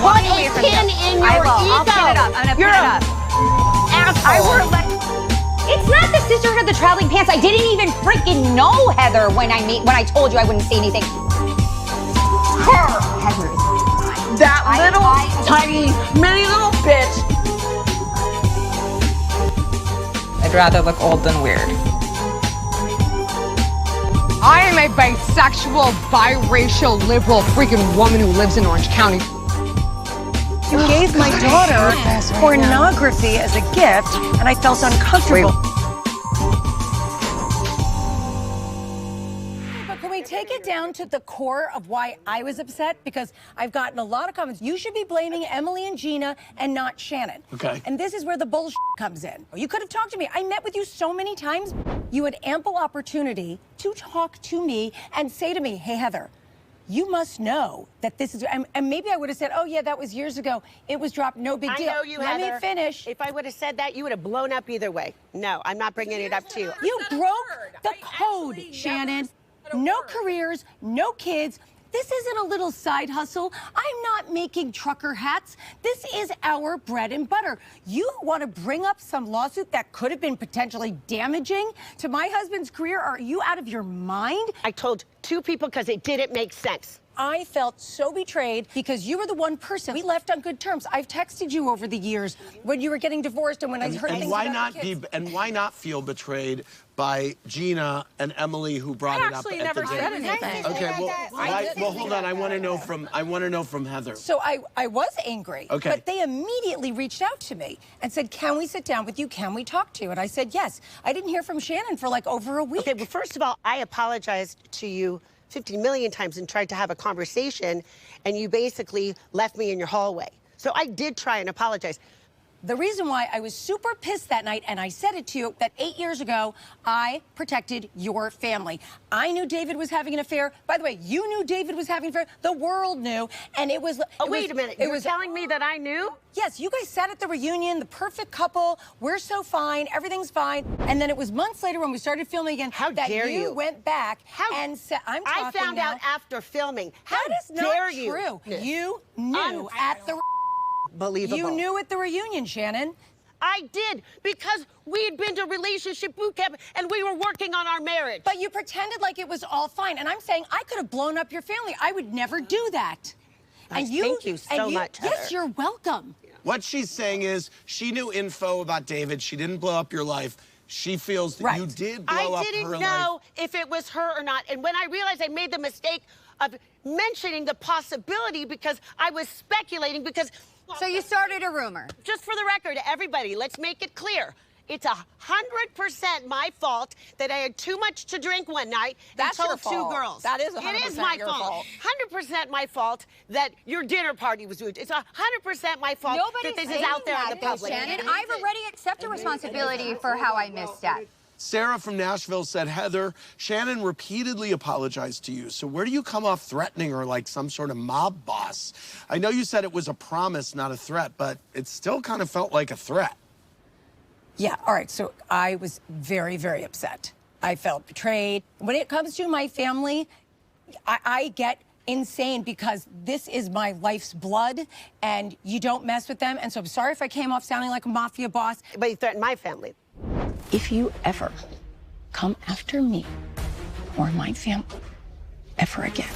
put a pin in your ego. I'll pin it up. I'm gonna pin it up. Asshole. It's not the Sisterhood of the Traveling Pants. I didn't even freaking know Heather when I told you I wouldn't say anything. Heather is that little tiny mini little bitch. I'd rather look old than weird. I am a bisexual, biracial, liberal freaking woman who lives in Orange County. You gave my daughter pornography as a gift, and I felt uncomfortable. But can we take it down to the core of why I was upset? Because I've gotten a lot of comments. You should be blaming Emily and Gina and not Shannon. Okay. And this is where the bullshit comes in. You could have talked to me. I met with you so many times. You had ample opportunity to talk to me and say to me, hey, Heather, you must know that this is, and maybe I would have said, oh, yeah, that was years ago. It was dropped, no big deal. I know you, Let Heather. me finish. If I would have said that, you would have blown up either way. No, I'm not bringing it up to you. You broke the code, Shannon. No careers, no kids. This isn't a little side hustle. I'm not making trucker hats. This is our bread and butter. You want to bring up some lawsuit that could have been potentially damaging to my husband's career? Are you out of your mind? I told 2 people because it didn't make sense. I felt so betrayed because you were the one person. We left on good terms. I've texted you over the years when you were getting divorced and when I heard things about the kids. And why not feel betrayed by Gina and Emily, who brought it up at the date? I actually never said anything. Okay, well, hold on. I want to know from Heather. So I was angry, Okay. but they immediately reached out to me and said, can we sit down with you? Can we talk to you? And I said, yes. I didn't hear from Shannon for like over a week. Okay, well, first of all, I apologized to you 50 million times and tried to have a conversation, and you basically left me in your hallway. So I did try and apologize. The reason why I was super pissed that night, and I said it to you, that 8 years ago, I protected your family. I knew David was having an affair. By the way, you knew David was having an affair. The world knew, and it was... Oh, wait a minute. You're telling me that I knew? Yes, you guys sat at the reunion, the perfect couple. We're so fine. Everything's fine. And then it was months later when we started filming again that you went back and said, I'm talking I found out after filming. How that is dare not you? true. You knew at the... Believable. You knew at the reunion, Shannon. I did, because we had been to relationship boot camp and we were working on our marriage. But you pretended like it was all fine. And I'm saying I could have blown up your family. I would never do that. Thank you so much, Heather. Yes, you're welcome. What she's saying is she knew info about David. She didn't blow up your life. She feels that you did blow up her life. I didn't know if it was her or not. And when I realized I made the mistake of mentioning the possibility because I was speculating because... So you started a rumor. Just for the record, everybody, let's make it clear. It's 100% my fault that I had too much to drink one night and told 2 girls. That is 100% It is my your fault. 100% my fault that your dinner party was rude. It's 100% my fault that this is out there in the public. Shannon, I've already accepted responsibility for how I misstepped. Sarah from Nashville said, Heather, Shannon repeatedly apologized to you. So where do you come off threatening her like some sort of mob boss? I know you said it was a promise, not a threat, but it still kind of felt like a threat. Yeah, all right, so I was very, very upset. I felt betrayed. When it comes to my family, I get insane because this is my life's blood and you don't mess with them. And so I'm sorry if I came off sounding like a mafia boss. But you threatened my family. If you ever come after me or my family ever again,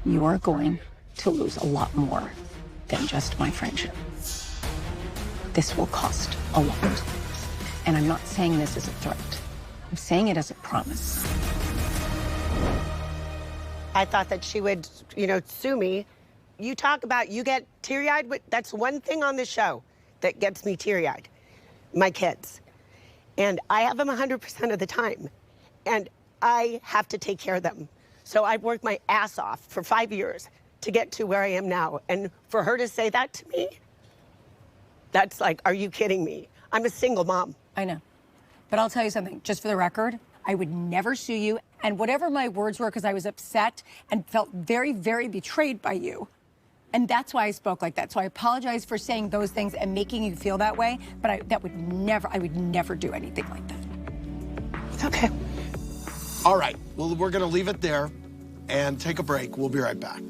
you are going to lose a lot more than just my friendship. This will cost a lot. And I'm not saying this as a threat. I'm saying it as a promise. I thought that she would, sue me. You talk about you get teary-eyed. That's one thing on this show that gets me teary-eyed. My kids. And I have them 100% of the time. And I have to take care of them. So I've worked my ass off for 5 years to get to where I am now. And for her to say that to me, that's like, are you kidding me? I'm a single mom. I know. But I'll tell you something, just for the record, I would never sue you. And whatever my words were, because I was upset and felt very, very betrayed by you. And that's why I spoke like that. So I apologize for saying those things and making you feel that way. But I would never do anything like that. It's okay. All right. Well, we're going to leave it there and take a break. We'll be right back.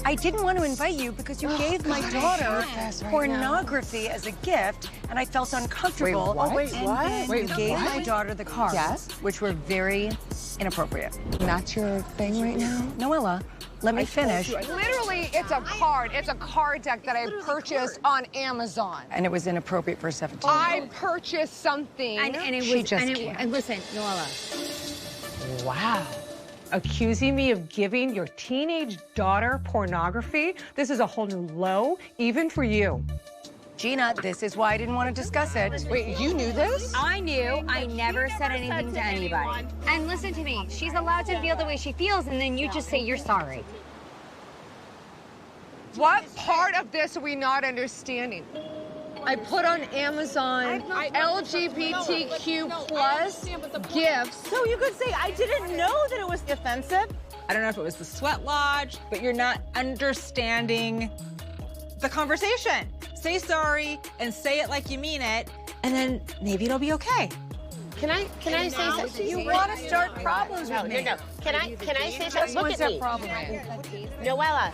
I didn't want to invite you because you gave my daughter pornography as a gift, and I felt uncomfortable. Wait, what? You gave my daughter the cards, Yes. which were very inappropriate. That's your thing right now? Noella, let me finish. Literally, it's a card. It's a card deck that I purchased on Amazon. And it was inappropriate for a 17-year-old. I purchased something. And it She was, just and, can't. and listen, Noella. Wow. Accusing me of giving your teenage daughter pornography? This is a whole new low, even for you. Gina, this is why I didn't want to discuss it. Wait, you knew this? I knew. I never said anything to anybody. And listen to me. She's allowed to feel the way she feels, and then you just say you're sorry. What part of this are we not understanding? I put on Amazon LGBTQ plus gifts. So you could say, I didn't know that it was offensive. I don't know if it was the sweat lodge, but you're not understanding the conversation. Say sorry and say it like you mean it, and then maybe it'll be okay. Can I say something? You want to start problems with me. No. Can I say something? Look at me. Problem. Noella.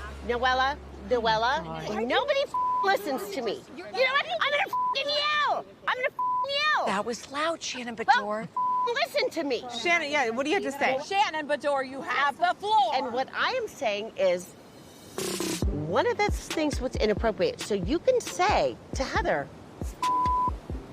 Nobody listens to me. You know what? I'm gonna yell. I'm gonna yell. That was loud, Shannon Bador. Listen to me. Shannon, yeah, what do you have to say? Shannon Bador, you have the floor. And what I am saying is, one of those things was inappropriate. So you can say to Heather,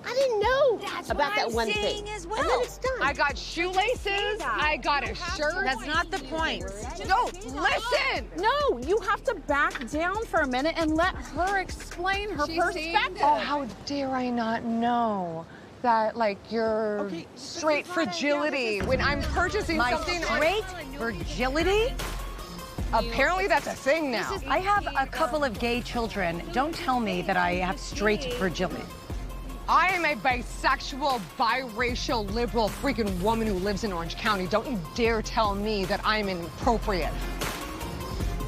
I didn't know about that one thing. As well. And then it's done. I got shoelaces. I got a shirt. That's not the point. No, listen. No, you have to back down for a minute and let her explain her perspective. Oh, how dare I not know that, like, your straight fragility when I'm purchasing My something straight virginity? Apparently that's a thing now. I have a couple of gay children. Don't tell me that I have straight virginity. I am a bisexual, biracial, liberal freaking woman who lives in Orange County. Don't you dare tell me that I'm inappropriate.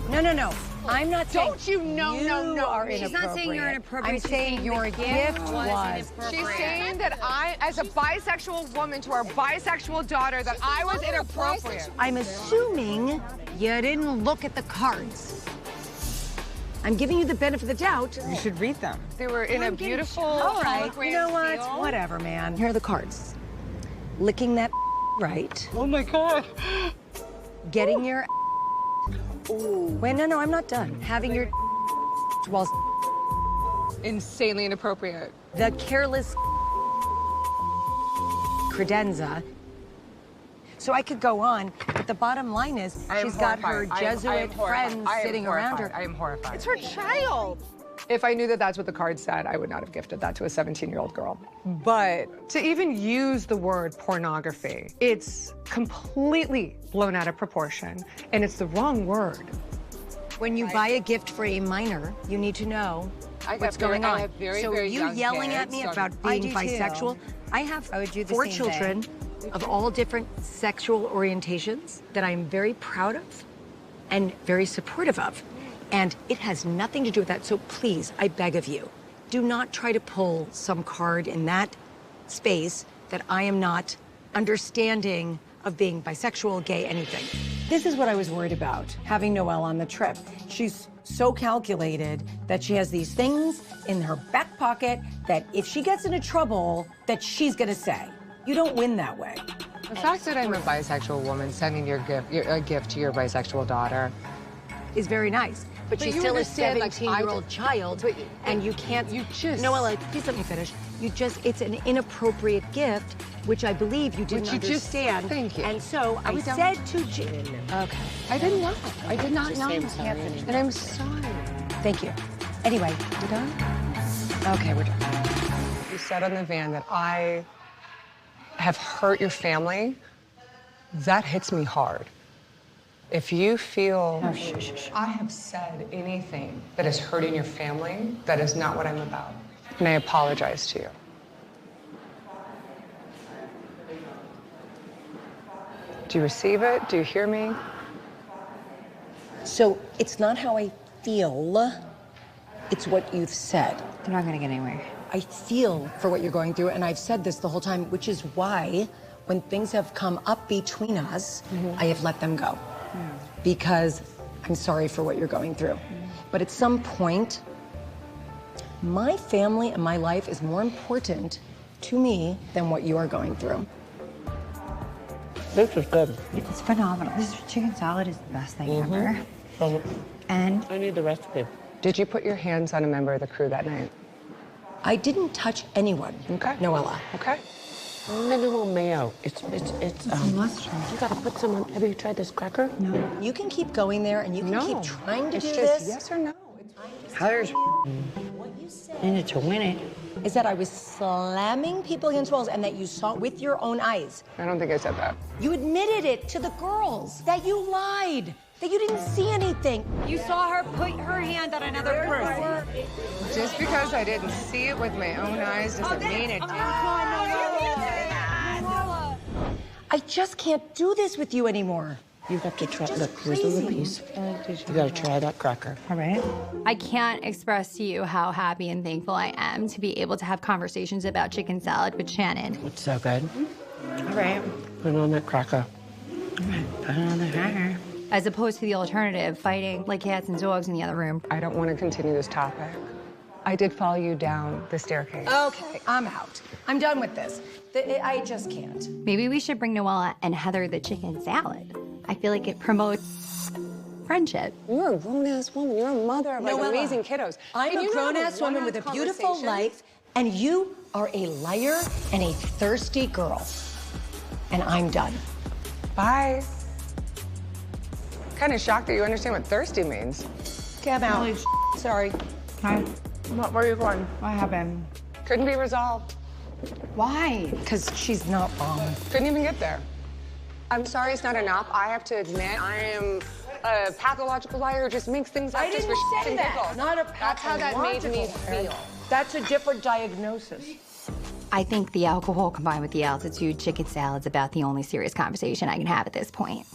No. I'm not saying Don't you know, you no. are She's inappropriate. not saying you're inappropriate. I'm She's saying your gift was. She's saying that I, as a bisexual woman to her bisexual daughter, that I was inappropriate. I'm assuming you didn't look at the cards. I'm giving you the benefit of the doubt. You should read them. They were in a beautiful All right, you know what? seal. Whatever, man. Here are the cards. Licking that right. Oh my God. Getting your. Wait, no, I'm not done. Having your. While Insanely inappropriate. the careless credenza. So I could go on, but the bottom line is she's got her Jesuit friends sitting around her. I am horrified. It's her child. If I knew that that's what the card said, I would not have gifted that to a 17-year-old girl. But to even use the word pornography, it's completely blown out of proportion, and it's the wrong word. When you buy a gift for a minor, you need to know what's going on. So you yelling at me about being bisexual? I have I would do the 4 same children of all different sexual orientations that I'm very proud of and very supportive of. And it has nothing to do with that. So please, I beg of you, do not try to pull some card in that space that I am not understanding of being bisexual, gay, anything. This is what I was worried about, having Noelle on the trip. She's so calculated that she has these things in her back pocket that if she gets into trouble, that she's gonna say. You don't win that way. The fact that I'm a bisexual woman sending a gift to your bisexual daughter Is very nice. But she's you still a understand, like, 17-year-old child, and you can't. You just. Noella, please let me finish. It's an inappropriate gift, which I believe you didn't Which you just- understand. thank you. And so I we done? said to Jen. Okay. I didn't know. I did not know. Can't finish. And I'm sorry. Thank you. Anyway, we're done? Okay, we're done. You said on the van that I have hurt your family. That hits me hard. If you feel I have said anything that is hurting your family, that is not what I'm about. And I apologize to you. Do you receive it? Do you hear me? So it's not how I feel, it's what you've said. They're not gonna get anywhere. I feel for what you're going through, and I've said this the whole time, which is why when things have come up between us, I have let them go. Because I'm sorry for what you're going through. But at some point, my family and my life is more important to me than what you are going through. This is good. It's phenomenal. This chicken salad is the best thing ever. And I need the recipe. Did you put your hands on a member of the crew that night? I didn't touch anyone, Okay. Noella. Okay. Minimal mayo. It's mustard. You gotta put some on. Have you tried this cracker? No. You can keep going there and you can keep trying to It's do just this. yes or no. Heather's What you said in it to win it. is that I was slamming people against walls and that you saw with your own eyes. I don't think I said that. You admitted it to the girls, that you lied, that you didn't see anything. You saw her put her hand on another person. Just because I didn't see it with my own eyes doesn't mean it did. I just can't do this with you anymore. You have to try. Look, here's the little piece. You gotta try that cracker. All right. I can't express to you how happy and thankful I am to be able to have conversations about chicken salad with Shannon. It's so good. All right. Put it on that cracker. Put it on the cracker. As opposed to the alternative, fighting like cats and dogs in the other room. I don't want to continue this topic. I did follow you down the staircase. Okay, I'm out. I'm done with this. I just can't. Maybe we should bring Noella and Heather the chicken salad. I feel like it promotes friendship. You're a grown-ass woman. You're a mother of like Noella, amazing kiddos. I'm Can a you not have grown-ass woman with a one-on-one beautiful conversation? life, and you are a liar and a thirsty girl. And I'm done. Bye. Kind of shocked that you understand what thirsty means. Okay, I'm out. Sorry. Hi. Where are you going? What happened? Couldn't be resolved. Why? Because she's not wrong. Couldn't even get there. I'm sorry it's not enough. I have to admit I am a pathological liar who just makes things up I just didn't for shits say and that. giggles. Not a That's how that made me pathological. feel. That's a different diagnosis. I think the alcohol combined with the altitude chicken salad's about the only serious conversation I can have at this point.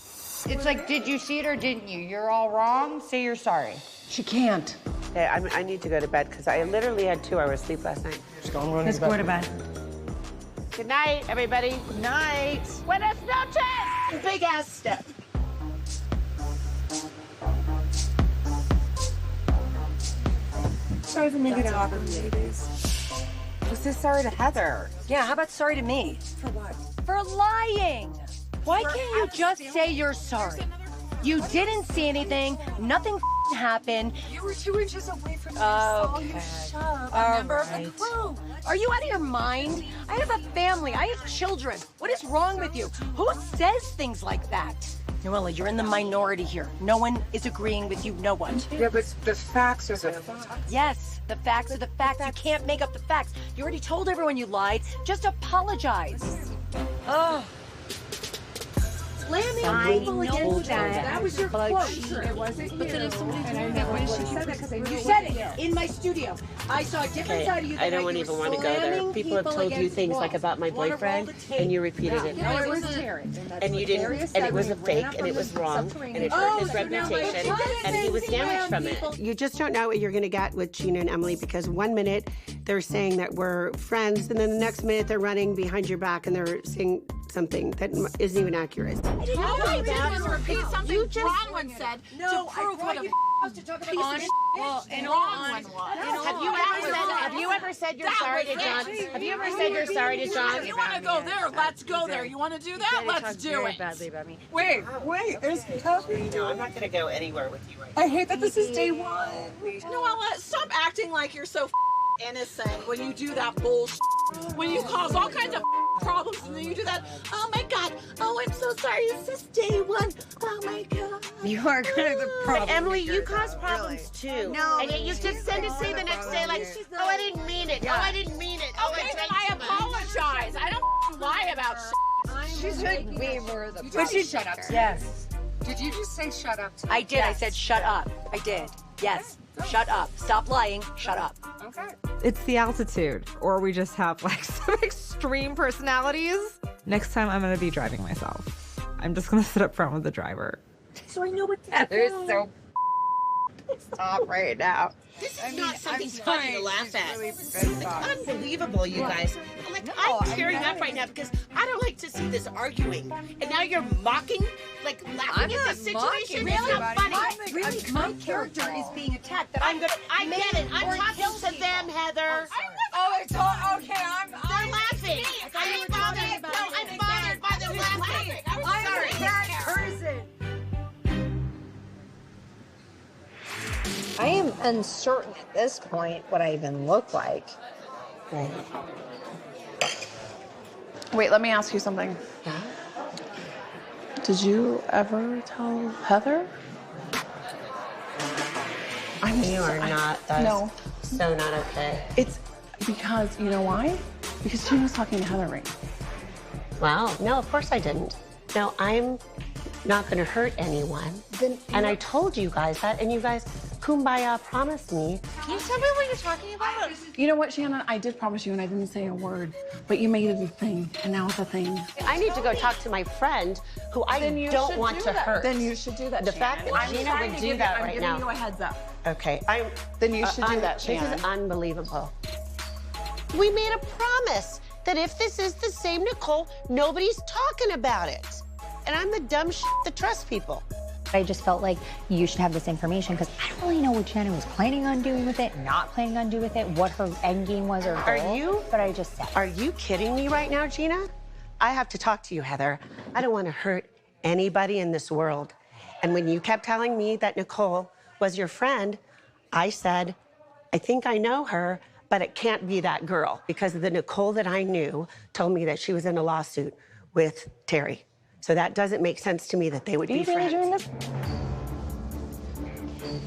It's like, did you see it or didn't you? You're all wrong. Say you're sorry. She can't. Hey, I need to go to bed because I literally had 2 hours sleep last night. Let's go to bed. Good night, everybody. Good night. Buenas noches. Big ass step. Sorry for making it awkward, ladies. Let's say sorry to Heather. Yeah, how about sorry to me? For what? For lying. Why can't you just say you're sorry? You didn't see anything. Nothing happened. You were 2 inches away from me. Okay. A member of the crew. Are you out of your mind? I have a family. I have children. What is wrong with you? Who says things like that? Noella, you're in the minority here. No one is agreeing with you. No one. Yeah, but the facts are the facts. Yes, the facts are the facts. You can't make up the facts. You already told everyone you lied. Just apologize. Oh. Slamming people against That was your quote. It wasn't But then if somebody told me when she said that because You said it in my studio. I saw a different side of you. I don't even want to go there. People have told you things like about my boyfriend, and you repeated it. No, it was Terry. And you didn't, and it was a fake, and it was wrong, and it hurt his reputation, and he was damaged from it. You just don't know what you're going to get with Gina and Emily because 1 minute they're saying that we're friends, and then the next minute they're running behind your back and they're saying something that isn't even accurate. Repeat something Bronwyn said to prove what a Well, in all honesty, Have you ever said you're sorry to John? Have you ever said you're sorry to John? If you want to go there, let's go there. You want to do that? Let's do it. Wait, there's No, I'm not going to go anywhere with you right I hate that this is day 1. Noella, stop acting like you're so innocent when you do that bullshit. When you cause all kinds of problems and then you do that. Oh my God. Oh, I'm so sorry. It's just day 1. Oh my God. you are kind of the problem. But Emily, you cause problems too. No, and yet you just send to say the next day like, oh, I didn't mean it. Oh, I didn't mean it. Oh, Okay, then drank I too much." apologize. I don't lie about shit. She's like way more the But she shut up. Yes. Did you just say shut up? I did. I said shut up. I did. Yes. Shut up. Stop lying. Shut up. Okay. It's the altitude, or we just have like some extreme personalities. Next time I'm gonna be driving myself. I'm just gonna sit up front with the driver. So I know what to Heather is so stop right now. This is not something funny to laugh at. Really It's unbelievable, you guys. I'm tearing up right now because I don't like to see this arguing. And now you're mocking like laughing at this situation. It's not funny. Really, my character is being attacked. That I get it. I'm talking to them, Heather. Oh, it's all okay. They're laughing. I'm bothered. No, I'm bothered by them laughing. I'm sorry. that person. I am uncertain at this point what I even look like. Wait, let me ask you something. Yeah? Did you ever tell Heather? You are not. That No. is so not okay. It's because, you know why? Because she was talking to Heather right. Wow. No, of course I didn't. No, I'm not going to hurt anyone. And I told you guys that, and you guys kumbaya promised me. Can you tell me what you're talking about? You know what, Shannon? I did promise you, and I didn't say a word, but you made it a thing, and now it's a thing. I need to go talk to my friend who I don't want to hurt. Then you should do that, The fact that Gina would do that right now. I'm giving you a heads up. Okay. Then you should do that, This Shannon. is unbelievable. We made a promise that if this is the same Nicole, nobody's talking about it. And I'm the dumb shit that trusts people. I just felt like you should have this information because I don't really know what Shannon was planning on doing with it, not planning on doing with it, what her end game was or goal. But I just said. Are you kidding me right now, Gina? I have to talk to you, Heather. I don't want to hurt anybody in this world. And when you kept telling me that Nicole was your friend, I said, I think I know her, but it can't be that girl because the Nicole that I knew told me that she was in a lawsuit with Terry. So that doesn't make sense to me that they would be friends. Really doing this?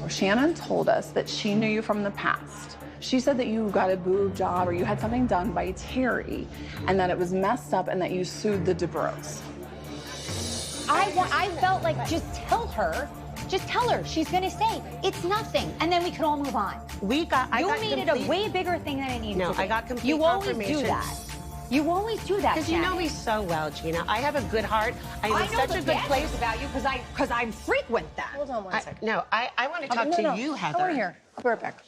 Well, Shannon told us that she knew you from the past. She said that you got a boob job or you had something done by Terry and that it was messed up and that you sued the DeBros. I felt like just tell her. Just tell her. She's gonna say it's nothing, and then we can all move on. You made it a way bigger thing than it needed to be. No, I got complete You always confirmation. do that. You always do that, Because you know me so well, Gina. I have a good heart. I'm in such a good place. About you because I frequent that. Hold on one second. No, I want to talk to you, Heather. Come over here. I'll be right back.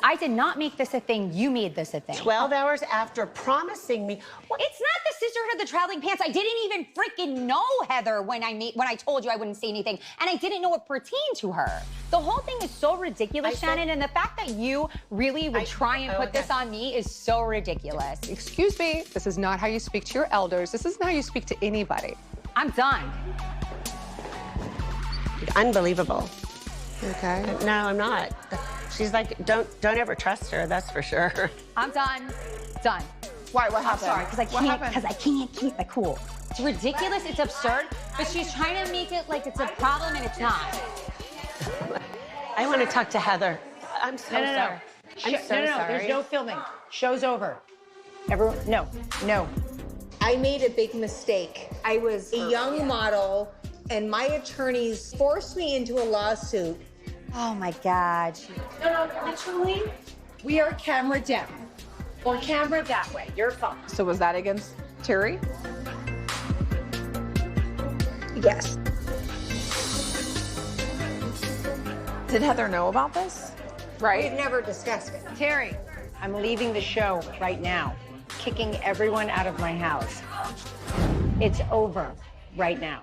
I did not make this a thing. You made this a thing. 12 hours after promising me. It's not the Sisterhood of the Traveling Pants. I didn't even freaking know Heather when I told you I wouldn't say anything, and I didn't know it pertained to her. The whole thing is so ridiculous, Shannon, and the fact that you really would try and put this on me is so ridiculous. Excuse me, this is not how you speak to your elders. This isn't how you speak to anybody. I'm done. Unbelievable. Okay. No, I'm not. She's like, don't ever trust her. That's for sure. I'm done. Done. Why? What happened? I'm sorry, because I can't keep it cool. It's ridiculous. It's absurd. But she's trying to make it like it's a problem, and it's not. I want to talk to Heather. I'm so sorry. I'm so sorry. There's no filming. Show's over. Everyone, no. I made a big mistake. I was a young model, and my attorneys forced me into a lawsuit. Oh my God. No, literally, we are camera down. Or camera that way. You're fine. So was that against Terry? Yes. Did Heather know about this? Right? We've never discussed it. Terry, I'm leaving the show right now. Kicking everyone out of my house. It's over right now.